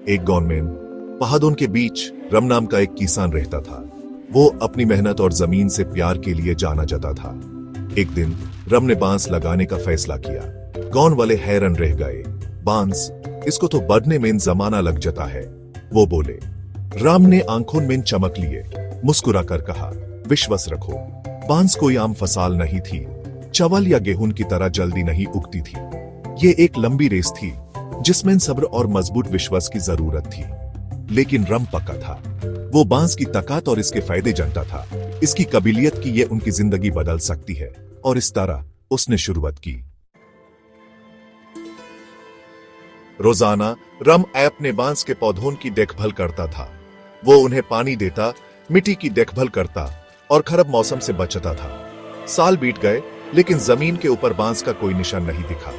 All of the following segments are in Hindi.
एक गांव में पहाड़ों के बीच रम नाम का एक किसान रहता था। वो अपनी मेहनत और जमीन से प्यार के लिए जाना जाता था। एक दिन रम ने बांस लगाने का फैसला किया। गांव वाले हैरान रह गए। बांस, इसको तो बढ़ने में जमाना लग जाता है। वो बोले। राम ने आंखों में चमक लिए, मुस्कुराकर कहा, विश्वास रखो, बांस कोई आम फसल नहीं थी। चावल या गेहूं की तरह जल्दी नहीं उगती थी। ये एक लंबी रेस थी जिसमें सब्र और मजबूत विश्वास की जरूरत थी। लेकिन रम पक्का था। वो बांस की ताकत और इसके फायदे जानता था। इसकी काबिलियत की ये उनकी जिंदगी बदल सकती है। और इस तरह उसने शुरुआत की। रोजाना रम अपने बांस के पौधों की देखभाल करता था। वो उन्हें पानी देता, मिट्टी की देखभाल करता और खराब मौसम से बचता था। साल बीत गए, लेकिन जमीन के ऊपर बांस का कोई निशान नहीं दिखा।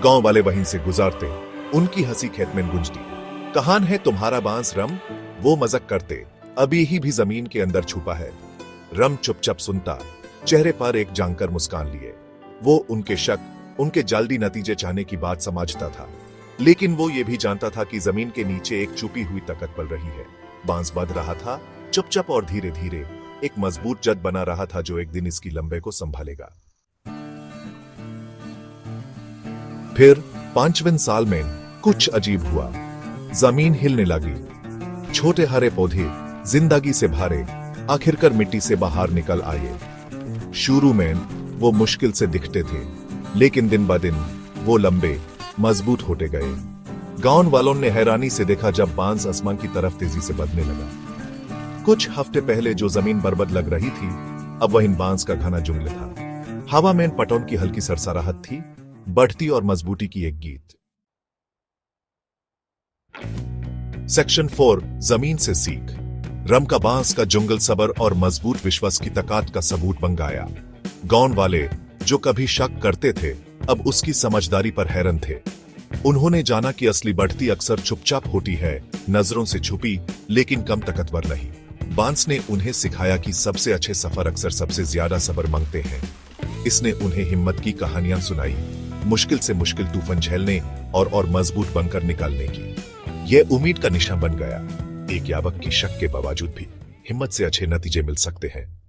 गांव वाले वहीं से गुजरते, उनकी हंसी खेत में गूंजती। कहां है तुम्हारा बांस रम? वो मजाक करते, अभी ही भी जमीन के अंदर छुपा है। रम चुपचाप सुनता, चेहरे पर एक जानकर मुस्कान लिए। वो उनके शक, उनके जल्दी नतीजे चाहने की बात समझता था। लेकिन वो ये भी जानता था कि जमीन के नीचे एक छुपी हुई ताकत पल रही है। बांस बढ़ रहा था, चुपचाप और धीरे धीरे एक मजबूत जड़ बना रहा था जो एक दिन इसकी लंबे को संभालेगा। फिर 5वें साल में कुछ अजीब हुआ। जमीन हिलने लगी। छोटे हरे पौधे जिंदगी से भरे आखिरकार मिट्टी से बाहर निकल आए। शुरू में वो मुश्किल से दिखते थे, लेकिन दिन ब दिन वो लंबे मजबूत होते गए। गांव वालों ने हैरानी से देखा जब बांस आसमान की तरफ तेजी से बढ़ने लगा। कुछ हफ्ते पहले जो जमीन बर्बाद लग रही थी, अब वहीं बांस का घना जुंगल था। हवा में पटौन की हल्की सरसराहट थी, बढ़ती और मजबूती की एक गीत। सेक्शन 4, जमीन से सीख। रम का बांस का जुंगल सबर और मजबूत विश्वास की ताकत का सबूत बन गया। गांव वाले जो कभी शक करते थे, अब उसकी समझदारी पर हैरान थे। उन्होंने जाना कि असली बढ़ती अक्सर चुपचाप होती है, नजरों से छुपी, लेकिन कम ताकतवर नहीं। बांस ने उन्हें सिखाया कि सबसे अच्छे सफर अक्सर सबसे ज्यादा सब्र मांगते हैं। इसने उन्हें हिम्मत की कहानियां सुनाई, मुश्किल से मुश्किल तूफान झेलने और मजबूत बनकर निकालने की। यह उम्मीद का निशान बन गया। एक यावक की शक के बावजूद भी हिम्मत से अच्छे नतीजे मिल सकते हैं।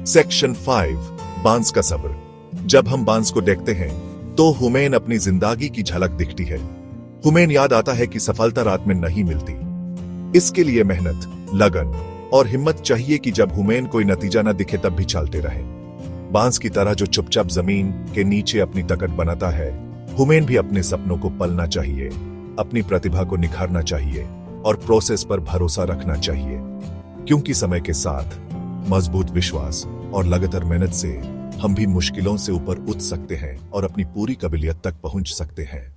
सेक्शन 5, बांस का सब्र। जब हम बांस को देखते हैं तो हुमैन अपनी जिंदगी की झलक दिखती है। हुमैन याद आता है कि सफलता रात में नहीं मिलती। इसके लिए मेहनत, लगन और हिम्मत चाहिए कि जब हुमैन कोई नतीजा न दिखे तब भी चलते रहे। बांस की तरह जो चुपचाप जमीन के नीचे अपनी ताकत बनाता है, हुमैन भी अपने सपनों को पलना चाहिए, अपनी प्रतिभा को निखारना चाहिए और प्रोसेस पर भरोसा रखना चाहिए। क्योंकि समय के साथ मजबूत विश्वास और लगातार मेहनत से हम भी मुश्किलों से ऊपर उठ सकते हैं और अपनी पूरी काबिलियत तक पहुंच सकते हैं।